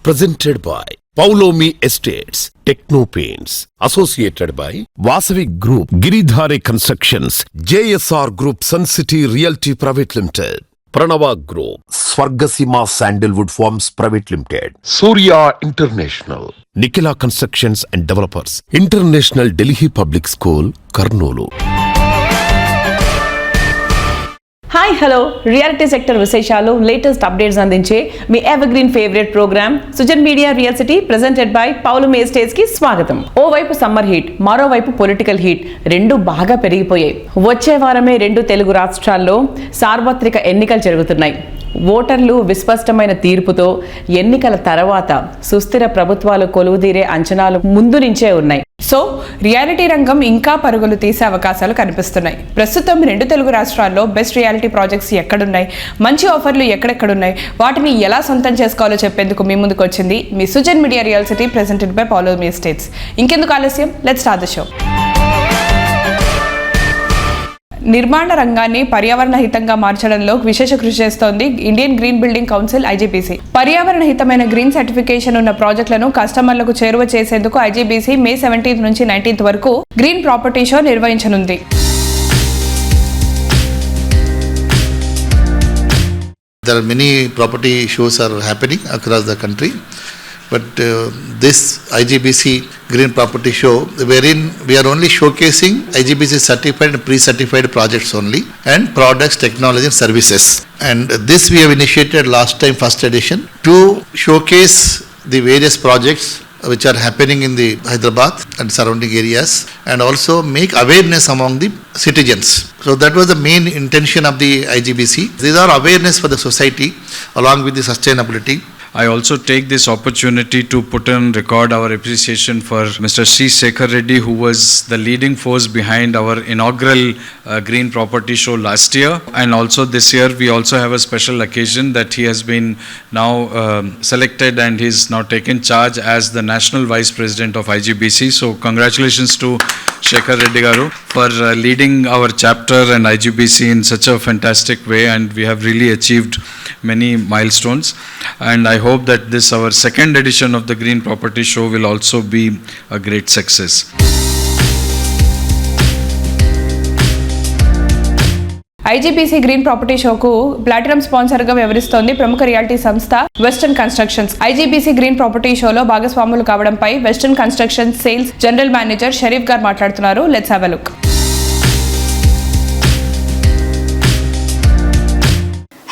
presented by Paulomi Estates, Techno Paints, associated by Vasavi Group, Giridhare Constructions, JSR Group, Sun City Realty Private Limited, Pranava Group, Swargasima Sandalwood Farms Private Limited, Surya International, Nikila Constructions and Developers, International Delhi Public School, Karnoolu. Hi hello reality sector విశేషాలు latest updates అందించే మీ evergreen favourite programme Sujan media real city presented by Paulomi estates కి స్వాగతం. ఓవైపు summer heat, మరోవైపు political heat రెండు బాగా పెరిగిపోయాయి. వచ్చే వారమే రెండు తెలుగు రాష్ట్రాల్లో సార్వత్రిక ఎన్నికలు జరుగుతున్నాయి. ఓటర్లు విస్పష్టమైన తీర్పుతో ఎన్నికల తర్వాత సుస్థిర ప్రభుత్వాలు కొలువుదీరే అంచనాలు ముందు నుంచే ఉన్నాయి. సో రియాలిటీ రంగం ఇంకా పరుగులు తీసే అవకాశాలు కనిపిస్తున్నాయి. ప్రస్తుతం రెండు తెలుగు రాష్ట్రాల్లో బెస్ట్ రియాలిటీ ప్రాజెక్ట్స్ ఎక్కడున్నాయి, మంచి ఆఫర్లు ఎక్కడెక్కడున్నాయి, వాటిని ఎలా సొంతం చేసుకోవాలో చెప్పేందుకు మీ ముందుకు వచ్చింది మీ Sujan media real city presented by Paulomi estates. ఇంకెందుకు ఆలస్యం, లెట్స్ స్టార్ట్ ది షో. నిర్మాణ రంగాన్ని పర్యావరణ హితంగా మార్చడంలో విశేష కృషి చేస్తోంది Indian green building council IGBC. పర్యావరణ హితమైన గ్రీన్ సర్టిఫికేషన్ ఉన్న ప్రాజెక్టులను కస్టమర్లకు చేరువ చేసేందుకు ఐజీబీసీ May 17 నుంచి 19 వరకు గ్రీన్ ప్రాపర్టీ షో నిర్వహించనుంది. There are many property shows are happening across the country, but this IGBC Green Property Show, wherein we are only showcasing IGBC certified and pre-certified projects only, and products, technology and services. And this we have initiated last time, first edition, to showcase the various projects which are happening in the Hyderabad and surrounding areas, and also make awareness among the citizens. So that was the main intention of the IGBC. These are awareness for the society along with the sustainability. I also take this opportunity to put on record our appreciation for Mr. C. Shekhar Reddy, who was the leading force behind our inaugural Green Property Show last year. And also this year we also have a special occasion that he has been now selected and he's now taken charge as the National Vice President of IGBC. So congratulations to Shekhar Reddy Garu for leading our chapter and IGBC in such a fantastic way, and we have really achieved many milestones. And I hope that this our second edition of the Green Property Show will also be a great success. IGBC green property షోకు platinum sponsor గా వ్యవహరిస్తోంది ప్రముఖ reality సంస్థ western constructions. IGBC green property షోలో భాగస్వాములు కావడంపై western construction sales general manager Sharif garu మాట్లాడుతున్నారు. Let's have a look.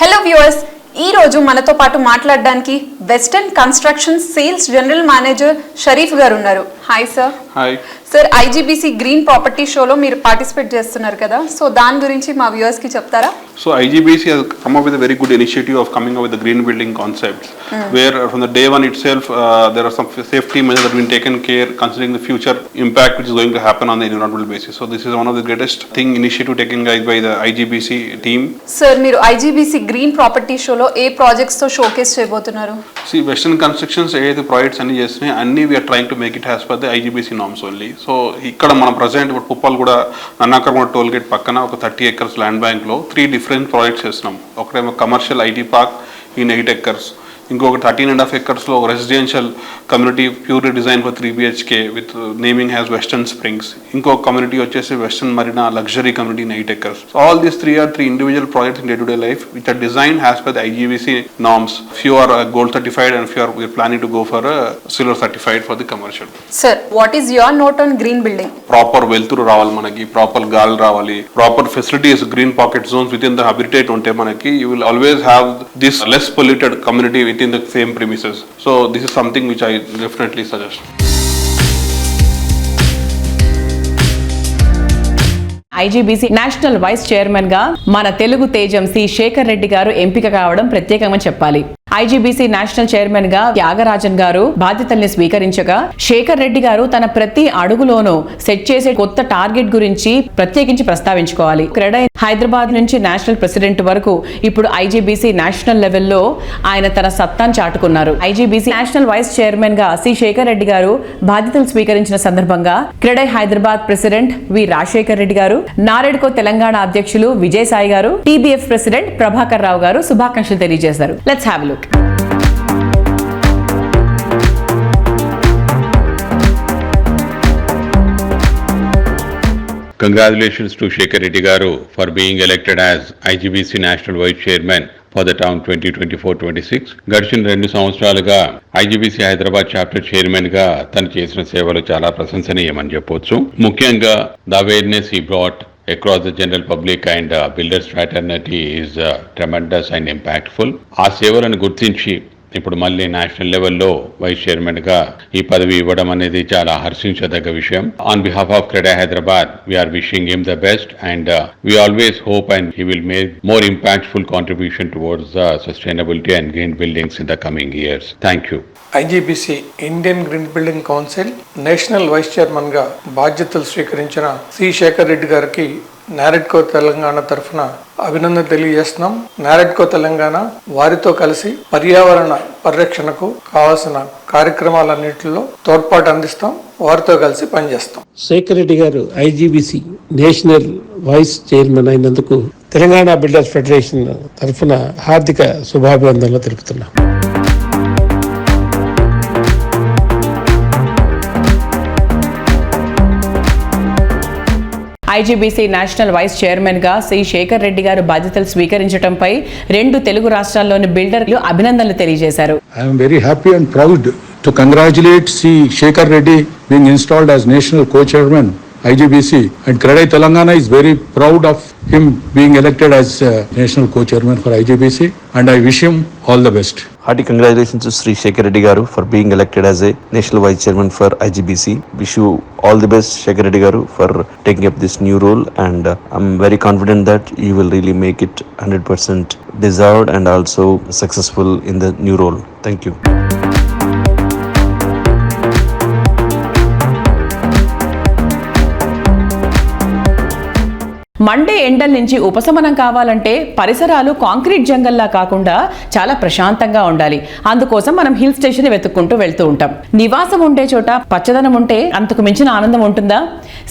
Hello viewers, ఈ రోజు మనతో పాటు మాట్లాడడానికి western construction sales general manager Sharif garu ఉన్నారు. Hi sir. Hi sir, IGBC green property షోలో మీరు పార్టిసిపేట్ చేస్తున్నారు కదా, సో దాని గురించి మా వ్యూవర్స్ కి చెప్తారా? So IGBC has come up with a very good initiative of coming up with the green building concepts, where from the day one itself there are some safety measures that have been taken care considering the future impact which is going to happen on the environmental basis. So this is one of the greatest initiative taken by the IGBC team. Sir, మీరు IGBC green property షోలో ఏ projects తో showcase చేయబోతున్నారు? See, Western Constructions ఏదైతే projects అన్ని చేస్తున్నాయి అన్ని we are trying to make it as per the IGBC norms only. So ఇక్కడ మనం ప్రజెంట్ ఇప్పుడు పుప్పాల్ కూడా నన్నాకర్మ టోల్ గేట్ పక్కన ఒక 30 acres ల్యాండ్ బ్యాంక్ లో 3 different ప్రాజెక్ట్స్ చేస్తున్నాం. ఒకటేమో commercial IT park in 8 acres, ఇంకొక 13.5 acres లో residential community purely design for 3 BHK with naming has western springs. ఇంకొక కమ్యూనిటీ వచ్చేసి western Marina luxury community in 8 acres. So all these three are three individual projects in day-to-day life which are designed as per the IGBC norms. Few are gold certified and few are we're planning to go for a silver certified for the commercial. Sir, what is your note on green building? Proper వెలుతురు రావాలి మనకి, proper గాలి రావాలి, proper facilities green pocket zones with in the habitat ఉంటే మనకి you will always have this less polluted community with in the same premises. So this is something which I definitely suggest. IGBC national vice chairman గా మన తెలుగు తేజం C Shekhar Reddy గారు ఎంపిక కావడం ప్రత్యేకంగా చెప్పాలి. ఐజీబీసీ నేషనల్ చైర్మన్ గా త్యాగరాజన్ గారు బాధ్యతల్ని స్వీకరించగా శేఖర్ రెడ్డి గారు తన ప్రతి అడుగులోనూ సెట్ చేసే కొత్త టార్గెట్ గురించి ప్రత్యేకించి ప్రస్తావించుకోవాలి. క్రెడై హైదరాబాద్ నుంచి నేషనల్ ప్రెసిడెంట్ వరకు ఇప్పుడు ఐజీబీసీ నేషనల్ లెవెల్లో ఆయన తన సత్తాను చాటుకున్నారు. ఐజీబీసీ నేషనల్ వైస్ చైర్మన్ గా సి శేఖర్ రెడ్డి గారు బాధ్యతలు స్వీకరించిన సందర్భంగా క్రెడై హైదరాబాద్ ప్రెసిడెంట్ వి రాజశేఖర్ రెడ్డి గారు, నారెడ్కో తెలంగాణ అధ్యక్షులు విజయసాయి గారు, టీబీఎఫ్ ప్రెసిడెంట్ ప్రభాకర్ రావు గారు శుభాకాంక్షలు తెలియజేశారు. Let's have a look. Congratulations to Shekhar Reddy Garu for being elected as IGBC National Vice Chairman for the term 2024-26. గడిచిన 2 సంవత్సరాలుగా IGBC హైదరాబాద్ చాప్టర్ చైర్మన్ గా తను చేసిన సేవలు చాలా ప్రశంసనీయమని చెప్పొచ్చు. ముఖ్యంగా the awareness he brought across the general public and builders fraternity is tremendous and impactful. ఆ సేవలను గుర్తించి ఇప్పుడు మళ్ళీ నేషనల్ లెవెల్లో వైస్ చైర్మన్ గా ఈ పదవి ఇవ్వడం అనేది చాలా హర్షించదగ్గ విషయం. On behalf of CREDAI Hyderabad we are wishing him the best and we always hope and he will make more impactful contribution towards sustainability and green buildings in the coming years. Thank you. IGBC Indian green building council national vice chairman గా బాధ్యతలు స్వీకరించిన C Shekhar Reddy గారికి నారెడ్కో తెలంగాణ తరఫున అభినందన తెలియజేస్తున్నాం. నారెడ్కో తెలంగాణ వారితో కలిసి పర్యావరణ పరిరక్షణకు కావాల్సిన కార్యక్రమాలన్నింటిలో తోడ్పాటు అందిస్తాం, వారితో కలిసి పనిచేస్తాం. శేఖర్ రెడ్డి గారు ఐజీబీసీ నేషనల్ వైస్ చైర్మన్ అయినందుకు తెలంగాణ బిల్డర్స్ ఫెడరేషన్ తరఫున హార్దిక శుభాభివందనలు తెలుపుతున్నాం. ఐజీబీసీ నేషనల్ వైస్ చైర్మన్ గా సి శేఖర్ రెడ్డి గారు బాధ్యతలు స్వీకరించడంపై 2 తెలుగు రాష్ట్రాల్లోని బిల్డర్లు అభినందనలు తెలియజేశారు. I am very happy and proud to congratulate C. Shekhar Reddy being installed as national co-chairman IGBC, and Credai Telangana is very proud of him being elected as national co-chairman for IGBC, and I wish him all the best. Hearty congratulations to Sri Shekhar Reddy Garu for being elected as a national vice chairman for IGBC. Wish you all the best, Shekhar Reddy Garu, for taking up this new role, and I'm very confident that you will really make it 100% deserved and also successful in the new role. Thank you. Monday ఎండల నుంచి ఉపశమనం కావాలంటే పరిసరాలు concrete జంగల్లా కాకుండా చాలా ప్రశాంతంగా ఉండాలి. అందుకోసం మనం హిల్ స్టేషన్ వెతుక్కుంటూ వెళ్తూ ఉంటాం. నివాసం ఉండే చోట పచ్చదనం ఉంటే అంతకు మించిన ఆనందం ఉంటుందా?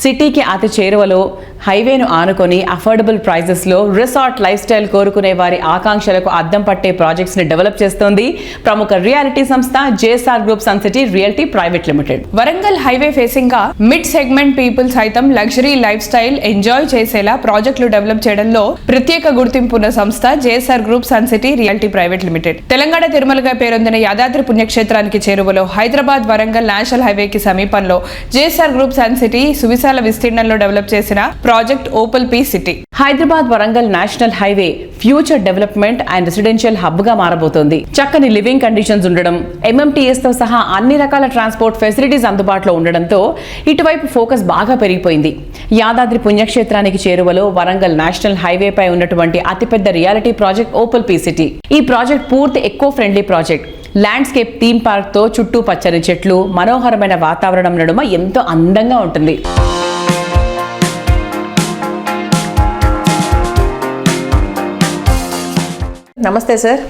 సిటీకి అతి చేరువలో హైవేను ఆనుకొని అఫోర్డబుల్ ప్రైజెస్ లో రిసార్ట్ లైఫ్ స్టైల్ కోరుకునే వారి ఆకాంక్షలకు అద్దం పట్టే ప్రాజెక్ట్స్ ని డెవలప్ చేస్తోంది ప్రముఖ రియాలిటీ సంస్థ JSR group Sun City realty private limited. Warangal highway facing గా మిడ్ సెగ్మెంట్ పీపుల్ సైతం లగ్జరీ లైఫ్ స్టైల్ ఎంజాయ్ చేసేలా ప్రాజెక్టులు డెవలప్ చేయడంలో ప్రత్యేక గుర్తింపున్న సంస్థ JSR group Sun City realty private limited. Telangana తిరుమలగా పేరొందిన యాదాద్రి పుణ్యక్షేత్రానికి చేరువలో హైదరాబాద్ వరంగల్ నేషనల్ హైవేకి సమీపంలో జేఎస్ఆర్ గ్రూప్ సన్ సిటీ సువిశాల విస్తీర్ణంలో డెవలప్ చేసిన project Opal P city. Hyderabad Warangal national highway future development and residential hub గా మారబోతోంది. చక్కని లివింగ్ కండిషన్స్ ఉండడం, ఎంఎంటీఎస్ తో సహా అన్ని రకాల ట్రాన్స్పోర్ట్ ఫెసిలిటీస్ అందుబాటులో ఉండడంతో ఇటువైపు ఫోకస్ బాగా పెరిగిపోయింది. యాదాద్రి పుణ్యక్షేత్రానికి చేరువలో వరంగల్ నేషనల్ హైవే పై ఉన్నటువంటి అతిపెద్ద reality project Opal P city. ఈ ప్రాజెక్ట్ పూర్తి eco friendly project. Landscape theme park తో చుట్టూ పచ్చని చెట్లు, మనోహరమైన వాతావరణం నడుమ ఎంతో అందంగా ఉంటుంది. నమస్తే సార్.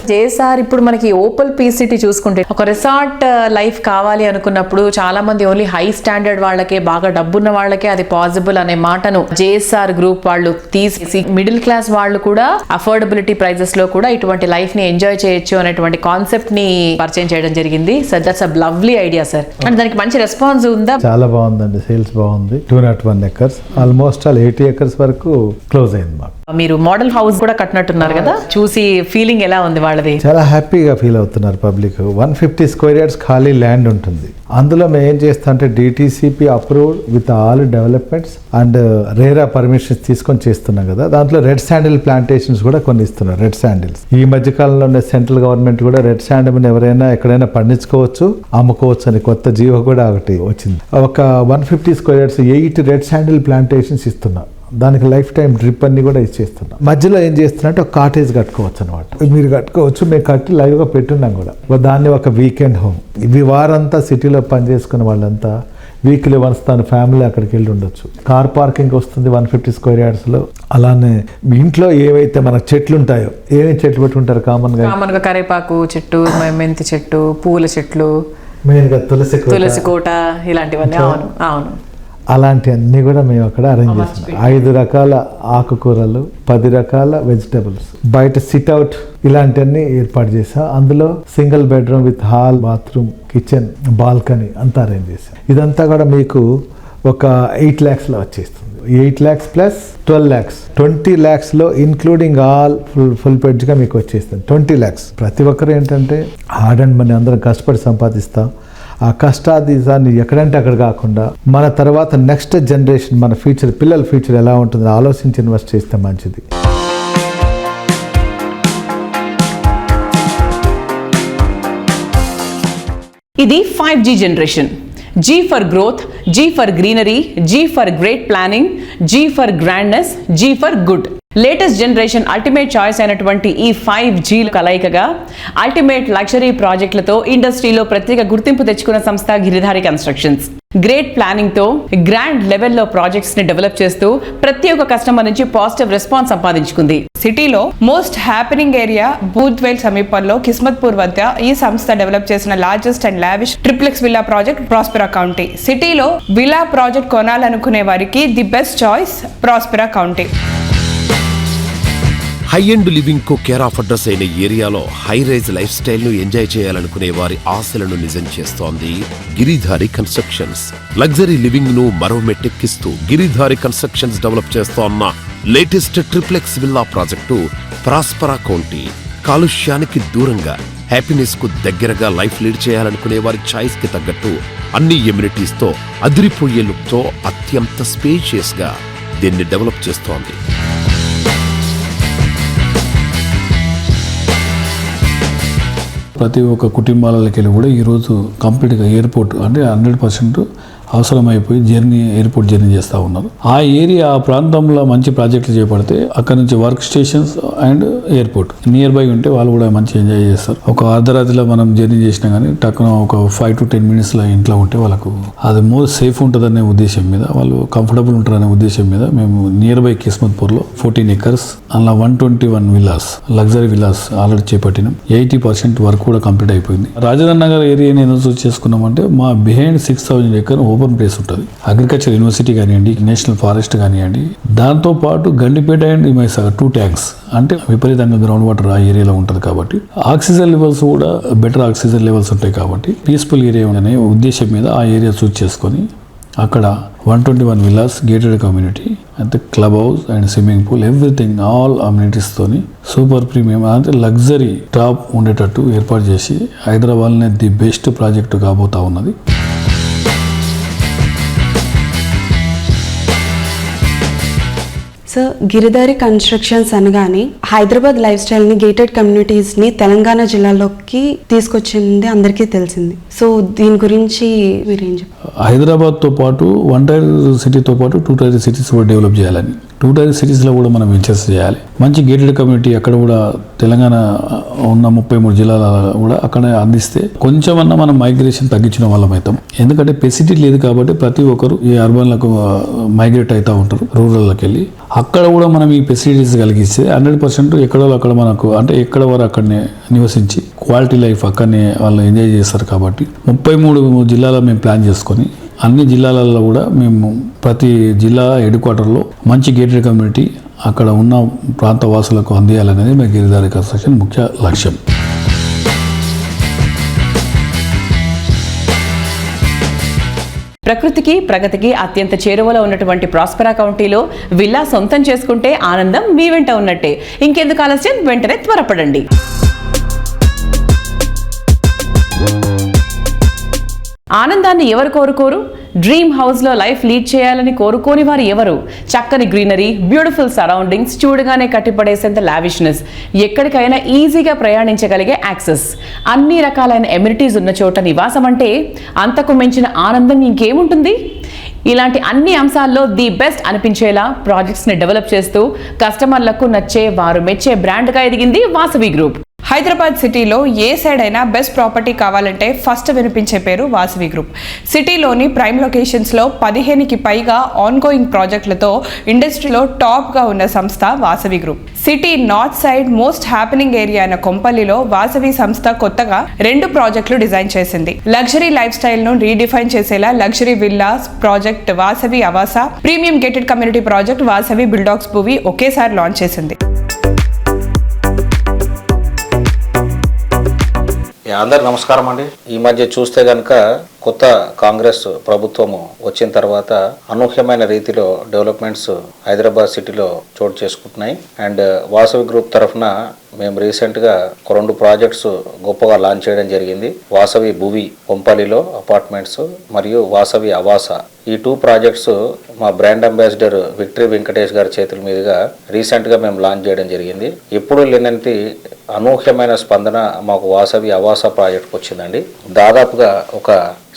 జేఎస్ఆర్ ఇప్పుడు మనకి ఓపల్ పీ సిటీ చూసుకుంటే ఒక రిసార్ట్ లైఫ్ కావాలి అనుకున్నప్పుడు చాలా మంది ఓన్లీ హై స్టాండర్డ్ వాళ్ళకే, బాగా డబ్బున్న వాళ్ళకే అది పాసిబుల్ అనే మాటను జేఎస్ఆర్ గ్రూప్ వాళ్ళు తీసి మిడిల్ క్లాస్ వాళ్ళు కూడా అఫోర్డబిలిటీ ప్రైజెస్ లో కూడా ఇటువంటి లైఫ్ ని ఎంజాయ్ చేయొచ్చు అనేటువంటి కాన్సెప్ట్ ని పరిచయం చేయడం జరిగింది. Sir that's a lovely idea sir. అంటే దానికి మంచి రెస్పాన్స్ ఉందా? చాలా బాగుందండి, సేల్స్ బాగుంది. 201 acres ఆల్మోస్ట్ 80 acres వరకు క్లోజ్ అయింది మాకు. మీరు మోడల్ హౌస్ కూడా కట్టినట్టున్నారు కదా, చూసి ఫీలింగ్ ఎలా ఉంది వాళ్ళది? చాలా హ్యాపీగా ఫీల్ అవుతున్నారు పబ్లిక్. 150 square yards ఖాళీ ల్యాండ్ ఉంటుంది. అందులో మేము ఏం చేస్తాం అంటే DTCP approved with all developments and RERA permissions తీసుకొని చేస్తున్నాం కదా. దాంట్లో రెడ్ శాండిల్ ప్లాంటేషన్స్ కూడా కొన్ని ఇస్తున్నారు. రెడ్ శాండిల్స్ ఈ మధ్య కాలంలో ఉండే సెంట్రల్ గవర్నమెంట్ కూడా రెడ్ శాండిల్ ఎవరైనా ఎక్కడైనా పండించుకోవచ్చు, అమ్ముకోవచ్చు అని కొత్త జీవో కూడా ఒకటి వచ్చింది. ఒక 150 square yards 8 red sandal plantations ఇస్తున్నాం. దానికి లైఫ్ టైం డ్రిప్ అన్ని కూడా ఇచ్చేస్తున్నాం. మధ్యలో ఏం చేస్తున్నట్టు ఒక కాటేజ్ కట్టుకోవచ్చు అనమాట. మీరు కట్టుకోవచ్చు, మేము కట్టి లైవ్గా పెట్టున్నాం కూడా. దాన్ని ఒక వీకెండ్ హోమ్. ఇవి వారంతా సిటీలో పనిచేసుకున్న వాళ్ళంతా వీక్లీ వన్స్ తన ఫ్యామిలీ అక్కడికి వెళ్ళి ఉండొచ్చు. కార్ పార్కింగ్ వస్తుంది 150 square yards లో. అలానే మీ ఇంట్లో ఏవైతే మనకు చెట్లు ఉంటాయో, ఏమేమి చెట్లు పెట్టుకుంటారు కామన్గా? కరేపాకు చెట్టు, మెంతి చెట్టు, పూల చెట్లు, మెయిన్గా తులసి కోట, ఇలాంటివన్నీ. అవును అవును, అలాంటివన్నీ కూడా మేము అక్కడ అరేంజ్ చేస్తున్నాం. 5 రకాల ఆకుకూరలు, 10 రకాల వెజిటబుల్స్, బయట సిట్అవుట్ ఇలాంటివన్నీ ఏర్పాటు చేసాం. అందులో single bedroom with hall, bathroom, kitchen, balcony అంతా అరేంజ్ చేసాం. ఇదంతా కూడా మీకు ఒక 8 lakhs లో వచ్చేస్తుంది. 8 lakhs plus 12 lakhs 20 lakhsలో ఇంక్లూడింగ్ ఆల్ ఫుల్ పెడ్జ్గా మీకు వచ్చేస్తుంది 20 lakhs. ప్రతి ఒక్కరు ఏంటంటే హార్డ్ అండ్ మనీ అందరం కష్టపడి సంపాదిస్తాం. ఆ కష్టాన్ని ఎక్కడంటే అక్కడ కాకుండా మన తర్వాత నెక్స్ట్ జనరేషన్ మన ఫ్యూచర్ పిల్లల ఫ్యూచర్ ఎలా ఉంటుందో ఆలోచించి ఇన్వెస్ట్ చేస్తే మంచిది. ఇది 5G generation. G for growth, G for greenery, G for great planning, G for grandness, G for good. Latest generation ultimate choice అయినటువంటి ఈ 5G కలయికగా అల్టిమేట్ లగ్జరీ ప్రాజెక్టులతో ఇండస్ట్రీలో ప్రత్యేక గుర్తింపు తెచ్చుకున్న సంస్థ గిరిధారి కన్స్ట్రక్షన్స్. గ్రేట్ ప్లానింగ్ తో గ్రాండ్ లెవెల్లో ప్రాజెక్ట్స్ ని డెవలప్ చేస్తూ ప్రతి ఒక్క కస్టమర్ నుంచి పాజిటివ్ రెస్పాన్స్ సంపాదించుకుంది. సిటీలో మోస్ట్ హ్యాపెనింగ్ ఏరియా బూత్వేల్ సమీపంలో కిస్మత్పూర్ వద్ద ఈ సంస్థ డెవలప్ చేసిన largest and lavish triplex villa project Prospera county. సిటీలో విల్లా ప్రాజెక్ట్ కొనాలనుకునే వారికి the best choice Prospera county. High end living కు కేర్ ఆఫ్ అడ్రస్ అయిన ఏరియాలో హై రైజ్ లైఫ్ స్టైల్ ను ఎంజాయ్ చేయాలనుకునే వారి ఆశలను నిజం చేస్తోంది గిరిధారి కన్స్ట్రక్షన్స్. లగ్జరీ లివింగ్ ను మరో మెట్టెక్కిస్తూ గిరిధారి కన్స్ట్రక్షన్స్ డెవలప్ చేస్తోన్న latest triplex villa project Prospera County. కాలుష్యానికి దూరంగా హ్యాపీనెస్ కు దగ్గరగా లైఫ్ లీడ్ చేయాలనుకునే వారి చాయిస్ కి తగ్గట్టు అన్ని ఎమ్యూనిటీస్ తో అదిరిపోయే లుక్ తో అత్యంత స్పేషియస్ గా దీన్ని డెవలప్ చేస్తోంది. ప్రతి ఒక్క కుటుంబాలకి వెళ్ళి కూడా ఈరోజు కంప్లీట్గా ఎయిర్పోర్ట్ అంటే 100% అవసరమైపోయి ఎయిర్పోర్ట్ జర్నీ చేస్తూ ఉన్నారు. ఆ ఏరియా ఆ ప్రాంతంలో మంచి ప్రాజెక్టులు చేపడితే అక్కడ నుంచి work stations and airport near by ఉంటే వాళ్ళు కూడా మంచి ఎంజాయ్ చేస్తారు. ఒక అర్ధరాత్రిలో మనం జర్నీ చేసినా కానీ టక్కున ఒక 5 to 10 minutesలో ఇంట్లో ఉంటే వాళ్ళకు అది మోర్ సేఫ్ ఉంటుందనే ఉద్దేశం మీద, వాళ్ళు కంఫర్టబుల్ ఉంటారనే ఉద్దేశం మీద మేము నియర్ బై కిస్మత్పూర్లో 14 acres అలా 121 విల్లాస్ లగ్జరీ విల్లాస్ ఆల్రెడీ చేపట్టినాం. 80% వర్క్ కూడా కంప్లీట్ అయిపోయింది. రాజధాని నగర్ ఏరియాని ఎందుకు చూస్ చేసుకున్నామంటే మా బిహైండ్ 6,000 acres ఓపెన్ ప్లేస్ ఉంటుంది. అగ్రికల్చర్ యూనివర్సిటీ కానివ్వండి, నేషనల్ ఫారెస్ట్ కానివ్వండి, దాంతో పాటు గండిపేట అండ్ హిమాయసాగర్ 2 tanks అంటే విపరీతంగా గ్రౌండ్ వాటర్ ఆ ఏరియాలో ఉంటుంది కాబట్టి ఆక్సిజన్ లెవెల్స్ కూడా బెటర్ ఆక్సిజన్ లెవెల్స్ ఉంటాయి కాబట్టి పీస్ఫుల్ ఏరియా అనే ఉద్దేశం మీద ఆ ఏరియా చూస్ చేసుకొని అక్కడ 121 విల్లాస్ గేటెడ్ కమ్యూనిటీ అంటే club house and swimming pool everything all amenities తోని సూపర్ ప్రీమియం అంటే లగ్జరీ టాప్ ఉండేటట్టు ఏర్పాటు చేసి హైదరాబాద్లోనే ది బెస్ట్ ప్రాజెక్టు కాబోతా ఉన్నది. సో గిరిధారి కన్స్ట్రక్షన్స్ అనగానే హైదరాబాద్ లైఫ్ స్టైల్ని గేటెడ్ కమ్యూనిటీస్ని తెలంగాణ జిల్లాలోకి తీసుకొచ్చింది అందరికీ తెలిసింది. సో దీని గురించి మీరేం చెప్పారు? హైదరాబాద్తో పాటు 1 tier సిటీతో పాటు 2 tier సిటీస్ కూడా డెవలప్ చేయాలని, 2 tier సిటీస్లో కూడా మనం వెంచర్స్ చేయాలి. మంచి గేటెడ్ కమ్యూనిటీ అక్కడ కూడా తెలంగాణ ఉన్న 33 జిల్లాల కూడా అక్కడ అందిస్తే కొంచెమన్నా మనం మైగ్రేషన్ తగ్గించిన వాళ్ళం అవుతాం. ఎందుకంటే ఫెసిలిటీ లేదు కాబట్టి ప్రతి ఒక్కరు ఈ అర్బన్లకు మైగ్రేట్ అవుతూ ఉంటారు రూరల్లోకి వెళ్ళి. అక్కడ కూడా మనం ఈ ఫెసిలిటీస్ కలిగిస్తే 100% ఎక్కడో అక్కడ మనకు అంటే ఎక్కడ వారు అక్కడనే నివసించి క్వాలిటీ లైఫ్ అక్కడనే వాళ్ళు ఎంజాయ్ చేస్తారు. కాబట్టి 33 జిల్లాలో మేము ప్లాన్ చేసుకొని అన్ని జిల్లాలలో కూడా మేము ప్రతి జిల్లా హెడ్ క్వార్టర్లో మంచి గేటెడ్ కమ్యూనిటీ అక్కడ ఉన్న ప్రాంత వాసులకు అందియాలనేది మా గిరిధారి కన్స్ట్రక్షన్ ముఖ్య లక్ష్యం. ప్రకృతికి ప్రగతికి అత్యంత చేరువలో ఉన్నటువంటి ప్రాస్పెరా కౌంటీలో విల్లా సొంతం చేసుకుంటే ఆనందం మీ వెంట ఉన్నట్టే. ఇంకెందుకు ఆలస్యం, వెంటనే త్వరపడండి. ఆనందాన్ని ఎవరు కోరుకోరు? డ్రీమ్ హౌస్లో లైఫ్ లీడ్ చేయాలని కోరుకోని వారు ఎవరు? చక్కని గ్రీనరీ, బ్యూటిఫుల్ సరౌండింగ్స్, చూడగానే కట్టిపడేసేంత లావిష్నెస్, ఎక్కడికైనా ఈజీగా ప్రయాణించగలిగే యాక్సెస్, అన్ని రకాలైన ఎమ్యూనిటీస్ ఉన్న చోట నివాసం అంటే అంతకు మించిన ఆనందం ఇంకేముంటుంది? ఇలాంటి అన్ని అంశాల్లో ది బెస్ట్ అనిపించేలా ప్రాజెక్ట్స్ని డెవలప్ చేస్తూ కస్టమర్లకు నచ్చే, వారు మెచ్చే బ్రాండ్గా ఎదిగింది వాసవి గ్రూప్. హైదరాబాద్ సిటీలో ఏ సైడ్ అయినా బెస్ట్ ప్రాపర్టీ కావాలంటే ఫస్ట్ వినిపించే పేరు వాసవి గ్రూప్. సిటీలోని ప్రైమ్ లొకేషన్స్లో 15కి పైగా ఆన్గోయింగ్ ప్రాజెక్టులతో ఇండస్ట్రీలో టాప్గా ఉన్న సంస్థ Vasavi group. City north side most happening area అయిన కొంపల్లిలో వాసవి సంస్థ కొత్తగా 2 ప్రాజెక్టులు డిజైన్ చేసింది. లగ్జరీ లైఫ్ స్టైల్ను రీడిఫైన్ చేసేలా luxury villas project Vasavi Avasa, premium gated community project Vasavi Buildox Bhuvi ఒకేసారి లాంచ్ చేసింది. అందరికి నమస్కారం అండి. ఈ మధ్య చూస్తే కనుక కొత్త కాంగ్రెస్ ప్రభుత్వము వచ్చిన తర్వాత అనూహ్యమైన రీతిలో డెవలప్మెంట్స్ హైదరాబాద్ సిటీలో చోటు చేసుకుంటున్నాయి. అండ్ వాసవి గ్రూప్ తరఫున మేము రీసెంట్గా 2 ప్రాజెక్ట్స్ గొప్పగా లాంచ్ చేయడం జరిగింది. వాసవి భువి పొంపల్లిలో అపార్ట్మెంట్స్ మరియు వాసవి ఆవాస. ఈ 2 ప్రాజెక్ట్స్ మా బ్రాండ్ అంబాసిడర్ విక్టరీ వెంకటేష్ గారి చేతుల మీదుగా రీసెంట్గా మేము లాంచ్ చేయడం జరిగింది. ఎప్పుడు లేనంటి అనూహ్యమైన స్పందన మాకు వాసవి ఆవాస ప్రాజెక్ట్కి వచ్చిందండి. దాదాపుగా ఒక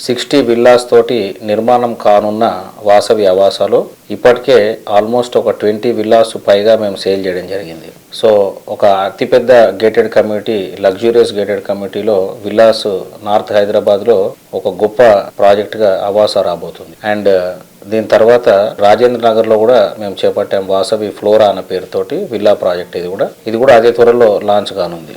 60 విల్లాస్ తోటి నిర్మాణం కానున్న వాసవి ఆవాసాలో ఇప్పటికే ఆల్మోస్ట్ ఒక 20 విల్లాస్ పైగా మేము సేల్ చేయడం జరిగింది. సో ఒక అతిపెద్ద గేటెడ్ కమ్యూనిటీ, లగ్జూరియస్ గేటెడ్ కమ్యూనిటీలో విల్లాస్ నార్త్ హైదరాబాద్లో ఒక గొప్ప ప్రాజెక్ట్గా ఆవాస రాబోతుంది. అండ్ దీని తర్వాత రాజేంద్ర నగర్లో కూడా మేము చేపట్టాం వాసవి ఫ్లోరా అన్న పేరుతోటి విల్లా ప్రాజెక్ట్. ఇది కూడా అదే త్వరలో లాంచ్ కానుంది.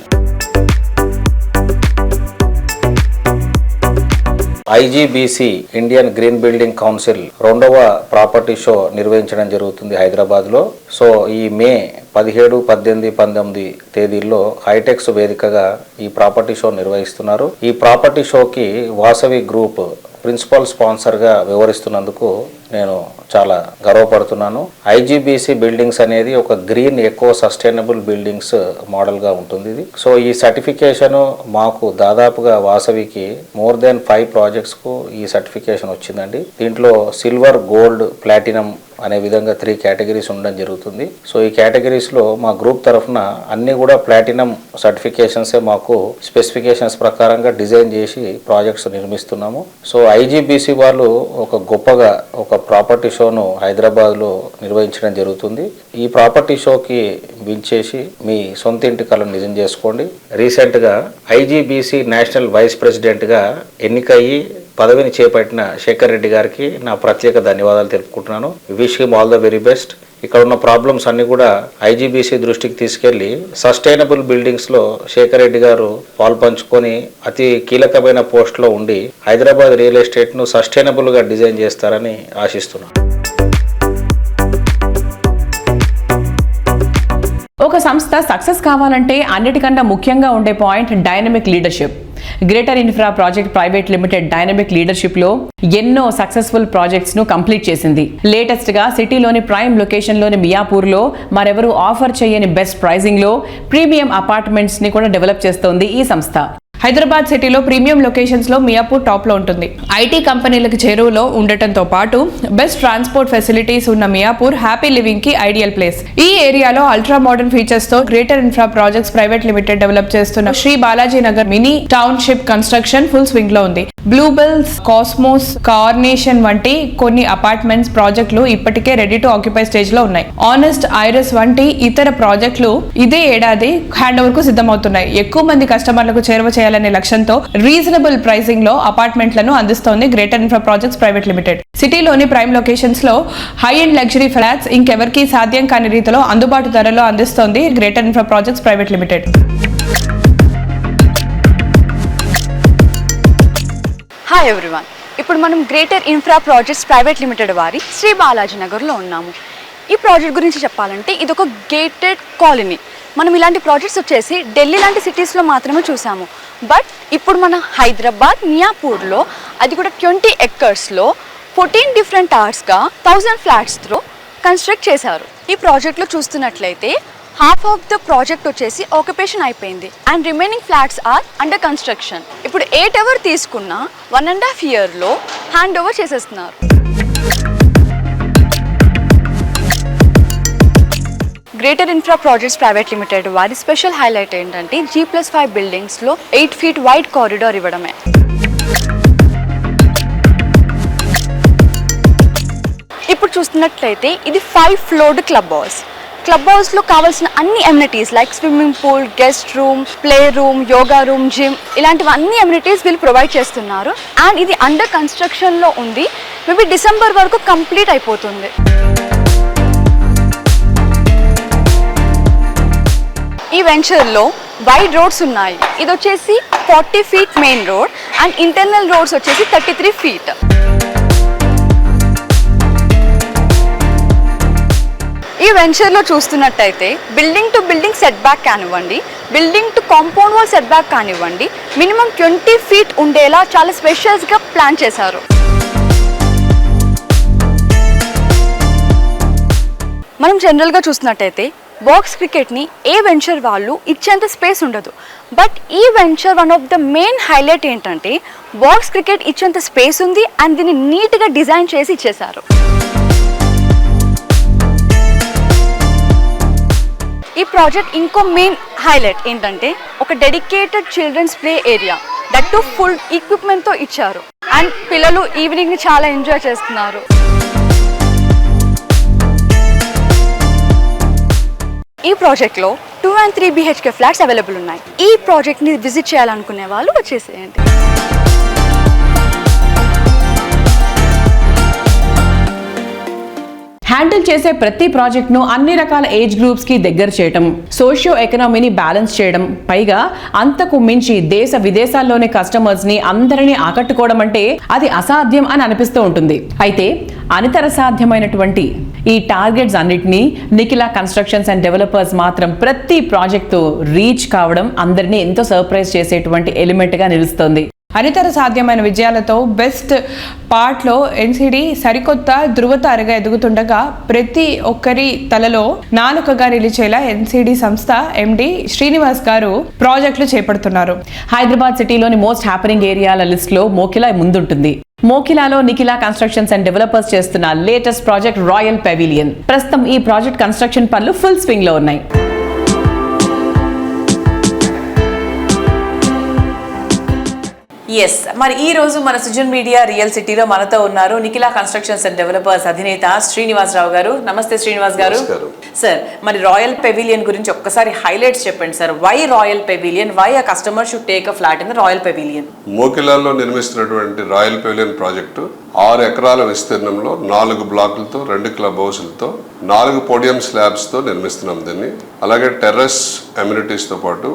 IGBC Indian green building council 2వ ప్రాపర్టీ షో నిర్వహించడం జరుగుతుంది హైదరాబాద్లో. సో ఈ మే 17, 18, 19 తేదీల్లో హైటెక్స్ వేదికగా ఈ ప్రాపర్టీ షో నిర్వహిస్తున్నారు. ఈ ప్రాపర్టీ షోకి వాసవి గ్రూప్ ప్రిన్సిపల్ స్పాన్సర్గా వ్యవహరిస్తున్నందుకు నేను చాలా గర్వపడుతున్నాను. ఐజీబీసీ బిల్డింగ్స్ అనేది ఒక గ్రీన్ ఎకో సస్టైనబుల్ బిల్డింగ్స్ మోడల్గా ఉంటుంది ఇది. సో ఈ సర్టిఫికేషన్ మాకు దాదాపుగా వాసవికి మోర్ దెన్ 5 ప్రాజెక్ట్స్కు ఈ సర్టిఫికేషన్ వచ్చిందండి. దీంట్లో సిల్వర్, గోల్డ్, ప్లాటినం అనే విధంగా 3 కేటగిరీస్ ఉండడం జరుగుతుంది. సో ఈ కేటగిరీస్లో మా గ్రూప్ తరఫున అన్నీ కూడా ప్లాటినం సర్టిఫికేషన్సే మాకు స్పెసిఫికేషన్స్ ప్రకారంగా డిజైన్ చేసి ప్రాజెక్ట్స్ నిర్మిస్తున్నాము. సో ఐజీబీసీ వాళ్ళు ఒక గొప్పగా ఒక ప్రాపర్టీ షోను హైదరాబాద్లో నిర్వహించడం జరుగుతుంది. ఈ ప్రాపర్టీ షోకి వించేసి మీ సొంత ఇంటి కలను నిజం చేసుకోండి. రీసెంట్గా ఐజీబీసీ నేషనల్ వైస్ ప్రెసిడెంట్గా ఎన్నికయ్యి పదవిని చేపట్టిన శేఖర్ రెడ్డి గారికి నా ప్రత్యేక ధన్యవాదాలు తెలుపుకుంటున్నాను. Wish him all the very best. ఇక్కడ ఉన్న ప్రాబ్లమ్స్ అన్ని కూడా ఐజీబీసీ దృష్టికి తీసుకెళ్లి సస్టైనబుల్ బిల్డింగ్స్లో శేఖర్ రెడ్డి గారు పాల్పంచుకొని అతి కీలకమైన పోస్ట్లో ఉండి హైదరాబాద్ రియల్ ఎస్టేట్ను సస్టైనబుల్గా డిజైన్ చేస్తారని ఆశిస్తున్నాను. ఒక సంస్థ సక్సెస్ కావాలంటే అన్నిటికన్నా ముఖ్యంగా ఉండే point dynamic leadership. Greater infra project private limited dynamic leadership లో ఎన్నో సక్సెస్ఫుల్ ప్రాజెక్ట్స్ ను కంప్లీట్ చేసింది. లేటెస్ట్ గా సిటీలోని ప్రైమ్ లొకేషన్ లోని మియాపూర్ లో మరెవరూ ఆఫర్ చేయని బెస్ట్ ప్రైజింగ్ లో ప్రీమియం అపార్ట్మెంట్స్ ని కూడా డెవలప్ చేస్తోంది ఈ సంస్థ. హైదరాబాద్ సిటీలో ప్రీమియం లొకేషన్స్ లో మియాపూర్ టాప్ లో ఉంటుంది. ఐటీ కంపెనీలకు చేరువలో ఉండటంతో పాటు బెస్ట్ ట్రాన్స్పోర్ట్ ఫెసిలిటీస్ ఉన్న మియాపూర్ హ్యాపీ లివింగ్ కి ఐడియల్ ప్లేస్. ఈ ఏరియాలో అల్ట్రా మోడర్న్ ఫీచర్స్ తో Greater infra projects private Limited develop చేస్తున్న Sri Balaji Nagar mini township construction full swing లో ఉంది. బ్లూబెల్స్, కాస్మోస్, కార్నేషన్ వంటి కొన్ని అపార్ట్మెంట్స్ ప్రాజెక్టులు ఇప్పటికే రెడీ టు ఆక్యుపై స్టేజ్ లో ఉన్నాయి. ఆనెస్ట్, ఐరస్ వంటి ఇతర ప్రాజెక్టులు ఇదే ఏడాది హ్యాండ్ ఓవర్ కు సిద్ధమవుతున్నాయి. ఎక్కువ మంది కస్టమర్లకు చేరువ చేయాలనే లక్ష్యంతో రీజనబుల్ ప్రైసింగ్ లో అపార్ట్మెంట్లను అందిస్తోంది Greater infra projects private Limited. సిటీలోని ప్రైమ్ లొకేషన్స్ లో హై అండ్ లగ్జరీ ఫ్లాట్స్ ఇంకెవరికి సాధ్యం కాని రీతిలో అందుబాటు ధరలో అందిస్తోంది Greater infra projects private Limited. Hi everyone, ఇప్పుడు మనం Greater infra projects private limited వారి శ్రీ బాలాజీ నగర్లో ఉన్నాము. ఈ ప్రాజెక్ట్ గురించి చెప్పాలంటే ఇది ఒక గేటెడ్ కాలనీ. మనం ఇలాంటి ప్రాజెక్ట్స్ వచ్చేసి ఢిల్లీ లాంటి సిటీస్లో మాత్రమే చూసాము. బట్ ఇప్పుడు మన హైదరాబాద్ మియాపూర్లో అది కూడా 20 acresలో 14 డిఫరెంట్ అవర్స్గా 1000 ఫ్లాట్స్తో కన్స్ట్రక్ట్ చేశారు. ఈ ప్రాజెక్ట్లో చూస్తున్నట్లయితే హాఫ్ ఆఫ్ ద ప్రాజెక్ట్ వచ్చేసి ఆక్యుపేషన్ అయిపోయింది and remaining flats are under construction. ఇప్పుడు 8 hours తీసుకున్న 1.5 yearలో హ్యాండ్ ఓవర్ చేసేస్తున్నారు. Greater infra projects private limited వారి స్పెషల్ హైలైట్ ఏంటంటే G+5 బిల్డింగ్స్లో 8 feet వైడ్ కారిడార్ ఇవ్వడమే. ఇప్పుడు చూస్తున్నట్లయితే ఇది 5 floored క్లబ్ హౌస్. క్లబ్ హౌస్లో కావాల్సిన అన్ని amenities like swimming pool, guest room, play room, yoga room, gym ఇలాంటివి అన్ని ఎమ్యూనిటీస్ వీళ్ళు ప్రొవైడ్ చేస్తున్నారు. అండ్ ఇది అండర్ కన్స్ట్రక్షన్లో ఉంది. మేబీ డిసెంబర్ వరకు కంప్లీట్ అయిపోతుంది. ఈ వెంచర్లో వైడ్ రోడ్స్ ఉన్నాయి. ఇది వచ్చేసి 40 feet main road and internal roads వచ్చేసి 33 feet. ఈ వెంచర్లో చూస్తున్నట్టయితే building to building set back కానివ్వండి, building to compound wall set back కానివ్వండి, మినిమం 20 feet ఉండేలా చాలా స్పెషల్స్గా ప్లాన్ చేశారు. మనం జనరల్గా చూసినట్టయితే బాక్స్ క్రికెట్ని ఏ వెంచర్ వాళ్ళు ఇచ్చేంత స్పేస్ ఉండదు. బట్ ఈ venture one of the main highlight ఏంటంటే బాక్స్ క్రికెట్ ఇచ్చేంత స్పేస్ ఉంది అండ్ దీన్ని నీట్గా డిజైన్ చేసి ఇచ్చేశారు. ఈ ప్రాజెక్ట్ ఇంకో మెయిన్ హైలైట్ ఏంటంటే ఒక dedicated children's play area, that too full ఎక్విప్మెంట్తో ఇచ్చారు అండ్ పిల్లలు ఈవినింగ్ని చాలా ఎంజాయ్ చేస్తున్నారు. ఈ ప్రాజెక్ట్లో 2 and 3 BHK ఫ్లాట్స్ అవైలబుల్ ఉన్నాయి. ఈ ప్రాజెక్ట్ని విజిట్ చేయాలనుకునే వాళ్ళు వచ్చేసేయండి. హ్యాండిల్ చేసే ప్రతి ప్రాజెక్ట్ను అన్ని రకాల ఏజ్ గ్రూప్స్కి దగ్గర చేయటం, సోషియో ఎకనామీని బ్యాలెన్స్ చేయడం, పైగా అంతకు మించి దేశ విదేశాల్లోని కస్టమర్స్ని అందరినీ ఆకట్టుకోవడం అంటే అది అసాధ్యం అని అనిపిస్తూ ఉంటుంది. అయితే అనితర సాధ్యమైనటువంటి ఈ టార్గెట్స్ అన్నిటినీ నిఖిల కన్స్ట్రక్షన్స్ అండ్ డెవలపర్స్ మాత్రం ప్రతి ప్రాజెక్టు రీచ్ కావడం అందరినీ ఎంతో సర్ప్రైజ్ చేసేటువంటి ఎలిమెంట్గా నిలుస్తోంది. అనితర సాధ్యమైన విజయాలతో బెస్ట్ పార్ట్లో ఎన్సిడి సరికొత్త ధృవతారగా ఎదుగుతుండగా ప్రతి ఒక్కరి తలలో నాలుకగా నిలిచేలా ఎన్సిడి సంస్థ ఎండి శ్రీనివాస్ గారు ప్రాజెక్టులు చేపడుతున్నారు. హైదరాబాద్ సిటీలోని మోస్ట్ హ్యాపెనింగ్ ఏరియాల లిస్ట్ లో మోకిలా ముందుంటుంది. మోకిలాలో నిఖిల కన్స్ట్రక్షన్స్ అండ్ డెవలపర్స్ చేస్తున్న లేటెస్ట్ ప్రాజెక్ట్ రాయల్ పెవిలియన్. ప్రస్తుతం ఈ ప్రాజెక్ట్ కన్స్ట్రక్షన్ పనులు ఫుల్ స్వింగ్ లో ఉన్నాయి. ఎస్, మరి ఈ రోజు మన సుజన్ మీడియా రియల్ సిటీలో మనతో ఉన్నారు నిఖిల కన్స్ట్రక్షన్స్ అండ్ డెవలపర్స్ అధినేత శ్రీనివాస్ రావు గారు. నమస్తే శ్రీనివాస్ గారు. సార్, మరి రాయల్ పెవిలియన్ గురించి ఒక్కసారి హైలైట్స్ చెప్పండి sir. Why Royal Pavilion, why a customer should take a flat in the Royal Pavilion? మోకిలాలో నిర్మిస్తున్నటువంటి రాయల్ పెవిలియన్ ప్రాజెక్టు 6 ఎకరాల విస్తీర్ణంలో 4 బ్లాకులతో 2 క్లబ్ హౌస్లతో 4 పోడియం స్లాబ్స్తో నిర్మిస్తున్నాం దీన్ని. అలాగే టెర్రస్ అమ్యూనిటీస్తో పాటు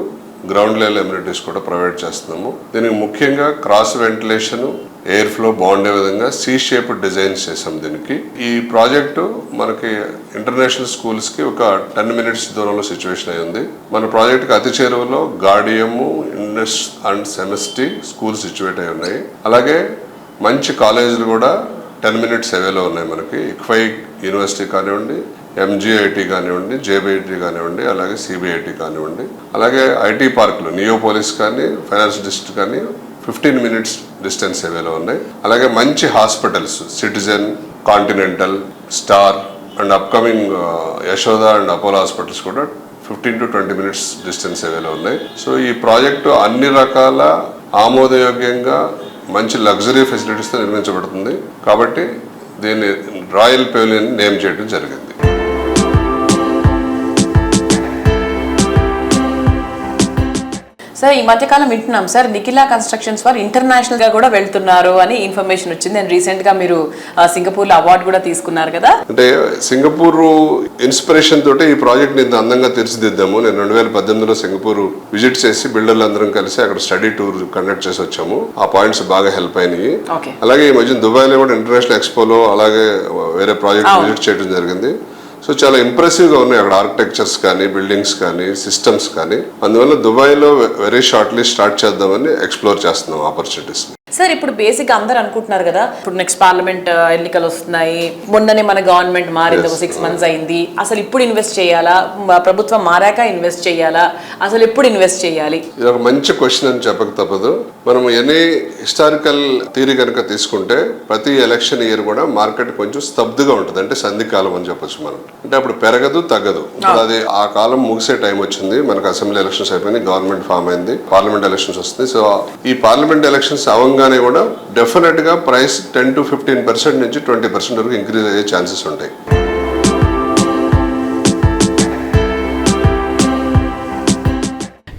గ్రౌండ్ లెవెల్ అమ్యూనిటీస్ కూడా ప్రొవైడ్ చేస్తున్నాము. దీనికి ముఖ్యంగా క్రాస్ వెంటిలేషన్, ఎయిర్ ఫ్లో బాగుండే విధంగా సి షేప్ డిజైన్స్ చేసాం దీనికి. ఈ ప్రాజెక్టు మనకి ఇంటర్నేషనల్ స్కూల్స్ కి ఒక 10 minutes దూరంలో సిచ్యువేషన్ అయి ఉంది. మన ప్రాజెక్ట్కి అతి చేరువలో గాడియము, ఇండస్ అండ్ సెమిస్టీ స్కూల్ సిచ్యువేట్ అయి ఉన్నాయి. అలాగే మంచి కాలేజీలు కూడా 10 minutes అవేలో ఉన్నాయి మనకి. ఇక్ఫై యూనివర్సిటీ కానివ్వండి, ఎంజిఐటి కానివ్వండి, జేబిఐటి కానివ్వండి, అలాగే సిబిఐటి కానివ్వండి, అలాగే ఐటీ పార్కులు నియోపోలిస్ కానీ, ఫైనాన్స్ డిస్ట్రిక్ట్ కానీ 15 minutes డిస్టెన్స్ అవేలో ఉన్నాయి. అలాగే మంచి hospitals citizen, continental, star and upcoming Yashoda and Apollo hospitals కూడా 15 to 20 minutes డిస్టెన్స్ అవేలో ఉన్నాయి. సో ఈ ప్రాజెక్టు అన్ని రకాల ఆమోదయోగ్యంగా మంచి లగ్జరీ ఫెసిలిటీస్తో నిర్మించబడుతుంది. కాబట్టి దీన్ని రాయల్ పెవిలియన్ నేమ్ చేయడం జరిగింది. సార్, ఈ మధ్యకాలం వింటున్నాం సార్ నిఖిల కన్స్ట్రక్షన్స్ వారు ఇంటర్నేషనల్ గా కూడా వెళ్తున్నారు అని ఇన్ఫర్మేషన్ వచ్చింది. అండ్ రీసెంట్ గా మీరు సింగపూర్ లో అవార్డు కూడా తీసుకున్నారు కదా. అంటే సింగపూర్ ఇన్స్పిరేషన్ తోటి ఈ ప్రాజెక్ట్ ఇంత అందంగా తీర్చిదిద్దాము. నేను 2018లో సింగపూర్ విజిట్ చేసి బిల్డర్లు అందరం కలిసి అక్కడ స్టడీ టూర్ కండక్ట్ చేసి వచ్చాము. ఆ పాయింట్స్ బాగా హెల్ప్ అయినాయి. అలాగే ఈ మధ్య దుబాయ్లో కూడా ఇంటర్నేషనల్ ఎక్స్పోలో అలాగే వేరే ప్రాజెక్ట్ విజిట్ చేయడం జరిగింది. సో చాలా ఇంప్రెసివ్గా ఉన్నాయి అక్కడ ఆర్కిటెక్చర్స్ కానీ, బిల్డింగ్స్ కానీ, సిస్టమ్స్ కానీ. అందువల్ల దుబాయ్లో వెరీ షార్ట్లీ స్టార్ట్ చేద్దామని ఎక్స్ప్లోర్ చేస్తున్నాం ఆపర్చునిటీస్. సార్, ఇప్పుడు బేసిక్ అందరూ అనుకుంటున్నారు కదా, ఇప్పుడు నెక్స్ట్ పార్లమెంట్ ఎన్నికలు వస్తున్నాయి, మొన్ననే మన గవర్నమెంట్ మారింది, ఒక 6 months అయింది. అసలు ఇప్పుడు ఇన్వెస్ట్ చేయాలా, ప్రభుత్వం మారాక ఇన్వెస్ట్ చేయాలా, అసలు ఎప్పుడు ఇన్వెస్ట్ చేయాలి? ఇది ఒక మంచి క్వశ్చన్ అని చెప్పక తప్పదు. మనం ఎనీ హిస్టారికల్ థియరీ కనుక తీసుకుంటే ప్రతి ఎలక్షన్ ఇయర్ కూడా మార్కెట్ కొంచెం స్తబ్దుగా ఉంటుంది. అంటే సంధికాలం అని చెప్పొచ్చు మనం. అంటే అప్పుడు పెరగదు, తగ్గదు. ఇప్పుడు అది ఆ కాలం ముగిసే టైం వచ్చింది. మనకు అసెంబ్లీ ఎలక్షన్స్ అయిపోయింది, గవర్నమెంట్ ఫామ్ అయింది, పార్లమెంట్ ఎలక్షన్స్ వస్తుంది. సో ఈ పార్లమెంట్ ఎలక్షన్స్ అవంగానే కూడా డెఫినెట్ గా ప్రైస్ 10 to 15% నుంచి 20% వరకు ఇంక్రీజ్ అయ్యే ఛాన్సెస్ ఉంటాయి.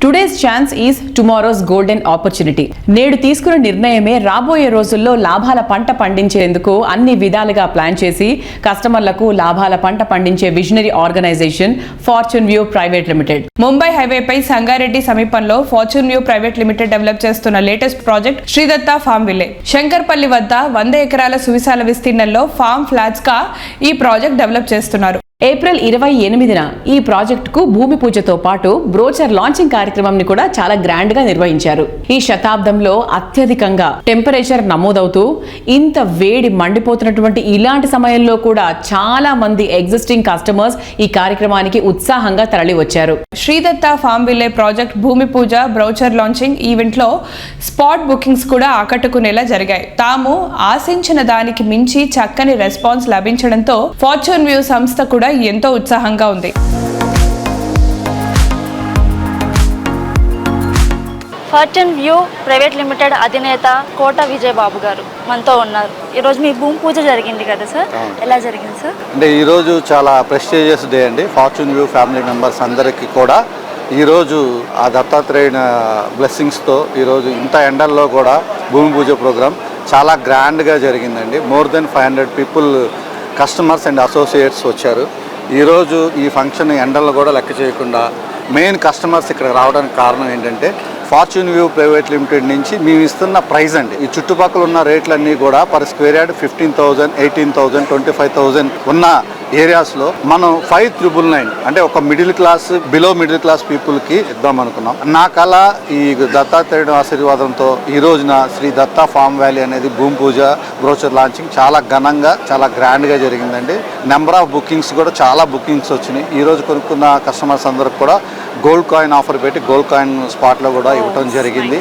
Today's chance is tomorrow's golden opportunity. నేడు తీసుకున్న నిర్ణయమే రాబోయే రోజుల్లో లాభాల పంట పండించేందుకు అన్ని విధాలుగా ప్లాన్ చేసి కస్టమర్లకు లాభాల పంట పండించే visionary organisation Fortune View Private Limited. Mumbai హైవేపై సంగారెడ్డి సమీపంలో Fortune View Private Limited develop చేస్తున్న latest project Sridatta farm village. Shankarpalli వద్ద 100 ఎకరాల సువిశాల విస్తీర్ణంలో ఫార్మ్ ఫ్లాట్స్ గా ఈ ప్రాజెక్ట్ డెవలప్ చేస్తున్నారు. ఏప్రిల్ 28న ఈ ప్రాజెక్టుకు భూమి పూజతో పాటు బ్రోచర్ లాంచింగ్ కార్యక్రమం కూడా చాలా గ్రాండ్ గా నిర్వహించారు. ఈ శతాబ్దంలో అత్యధికంగా టెంపరేచర్ నమోదవుతూ ఇంత వేడి మండిపోతున్నటువంటి ఇలాంటి సమయంలో కూడా చాలా మంది ఎగ్జిస్టింగ్ కస్టమర్స్ ఈ కార్యక్రమానికి ఉత్సాహంగా తరలి వచ్చారు. శ్రీదత్త ఫామ్ విల్లే ప్రాజెక్ట్ భూమి పూజ బ్రౌచర్ లాంచింగ్ ఈవెంట్ లో స్పాట్ బుకింగ్స్ కూడా ఆకట్టుకునేలా జరిగాయి. తాము ఆశించిన దానికి మించి చక్కని రెస్పాన్స్ లభించడంతో ఫార్చ్యూన్ వ్యూ సంస్థ కూడా ఎంతో ఉత్సాహంగా ఉంది. ఫార్చ్యూన్ వ్యూ ప్రైవేట్ లిమిటెడ్ అధినేత కోట విజయబాబు గారు మనతో ఉన్నారు. ఈరోజు మీ భూమి పూజ జరిగింది కదా సార్, ఎలా జరిగింది సార్? అంటే ఈరోజు చాలా ప్రెస్టీజియస్ డే అండి. ఫార్చ్యూన్ వ్యూ ఫ్యామిలీ మెంబర్స్ అందరికీ కూడా ఈరోజు ఆ దత్తాత్రేయుని బ్లెస్సింగ్స్తో ఈరోజు ఇంత ఎండల్లో కూడా భూమి పూజ ప్రోగ్రామ్ చాలా గ్రాండ్గా జరిగిందండి. More than 500 people customers and associates వచ్చారు. ఈరోజు ఈ ఫంక్షన్ ఎండల్లో కూడా లెక్క చేయకుండా మెయిన్ కస్టమర్స్ ఇక్కడ రావడానికి కారణం ఏంటంటే ఫార్చ్యూన్ వ్యూ ప్రైవేట్ లిమిటెడ్ నుంచి మేము ఇస్తున్న ప్రైస్ అండి. ఈ చుట్టుపక్కల ఉన్న రేట్లన్నీ కూడా పర్ స్క్వేర్ యార్డ్ 15,000, 18,000, 25,000 ఉన్న ఏరియాస్లో మనం 5,999 అంటే ఒక middle class below middle class పీపుల్కి ఇద్దాం అనుకున్నాం. నా కళ ఈ దత్తాత్రేయుడు ఆశీర్వాదంతో ఈ రోజున శ్రీ దత్తా ఫామ్ వ్యాలీ అనేది భూమి పూజ బ్రోచర్ లాంచింగ్ చాలా ఘనంగా చాలా గ్రాండ్గా జరిగిందండి. నెంబర్ ఆఫ్ బుకింగ్స్ కూడా చాలా బుకింగ్స్ వచ్చినాయి. ఈరోజు కొనుక్కున్న కస్టమర్స్ అందరికి కూడా గోల్డ్ కాయిన్ ఆఫర్ పెట్టి గోల్డ్ కాయిన్ స్పాట్లో కూడా ఇవ్వటం జరిగింది.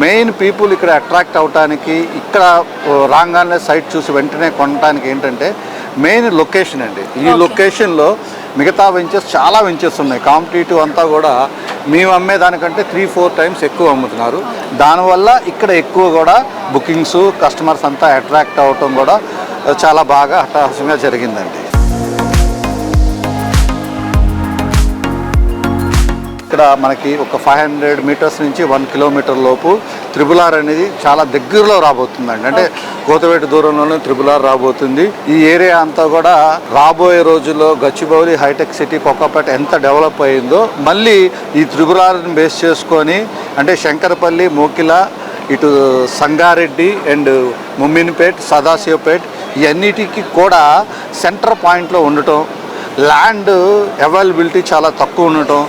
మెయిన్ పీపుల్ ఇక్కడ అట్రాక్ట్ అవడానికి ఇక్కడ రాగానే సైట్ చూసి వెంటనే కొనడానికి ఏంటంటే మెయిన్ లొకేషన్ అండి. ఈ లొకేషన్లో మిగతా వెంచర్స్ చాలా వెంచర్స్ ఉన్నాయి. కాంపిటేటివ్ అంతా కూడా మేము అమ్మే దానికంటే 3-4 టైమ్స్ ఎక్కువ అమ్ముతున్నారు. దానివల్ల ఇక్కడ ఎక్కువ కూడా బుకింగ్స్ కస్టమర్స్ అంతా అట్రాక్ట్ అవ్వటం కూడా చాలా బాగా అట్టహాసంగా జరిగిందండి. ఇక్కడ మనకి ఒక 500 మీటర్స్ నుంచి 1 కిలోమీటర్ లోపు త్రిబుల్ ఆర్ అనేది చాలా దగ్గరలో రాబోతుందండి. అంటే కోతవేటు దూరంలోనే త్రిబుల్ ఆర్ రాబోతుంది. ఈ ఏరియా అంతా కూడా రాబోయే రోజుల్లో గచ్చిబౌలి హైటెక్ సిటీ కొత్తపేట ఎంత డెవలప్ అయిందో మళ్ళీ ఈ త్రిబుల్ ఆర్ని బేస్ చేసుకొని అంటే శంకరపల్లి, మోకిల, ఇటు సంగారెడ్డి అండ్ ముమ్మిన్పేట్, సదాశివపేట్ ఇవన్నిటికీ కూడా సెంటర్ పాయింట్లో ఉండటం, ల్యాండ్ అవైలబిలిటీ చాలా తక్కువ ఉండటం,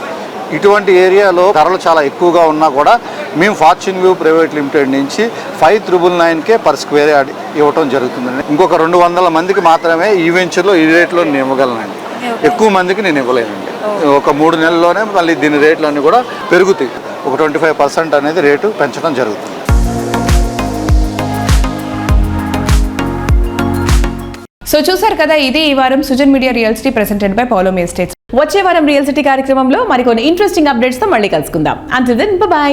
ఇటువంటి ఏరియాలో ధరలు చాలా ఎక్కువగా ఉన్నా కూడా మేము ఫార్చ్యూన్ వ్యూ ప్రైవేట్ లిమిటెడ్ నుంచి 5,999కే పర్ స్క్వేర్ యార్డ్ ఇవ్వటం జరుగుతుందండి. ఇంకొక 200 మందికి మాత్రమే ఈ వెంచర్లో ఈ రేట్లో నేను ఇవ్వగలనండి. ఎక్కువ మందికి నేను ఇవ్వలేనండి. ఒక 3 నెలల్లోనే మళ్ళీ దీని రేట్లన్నీ కూడా పెరుగుతాయి. ఒక 25% అనేది రేటు పెంచడం జరుగుతుంది. సో చూసారు కదా, ఇది ఈ వారం Sujan media real estate presented by Paulomi estates. వచ్చే వారం రియల్ సిటీ కార్యక్రమంలో మరికొన్ని ఇంట్రెస్టింగ్ అప్డేట్స్ తో మళ్ళీ కలుసుకుందాం. Until then by.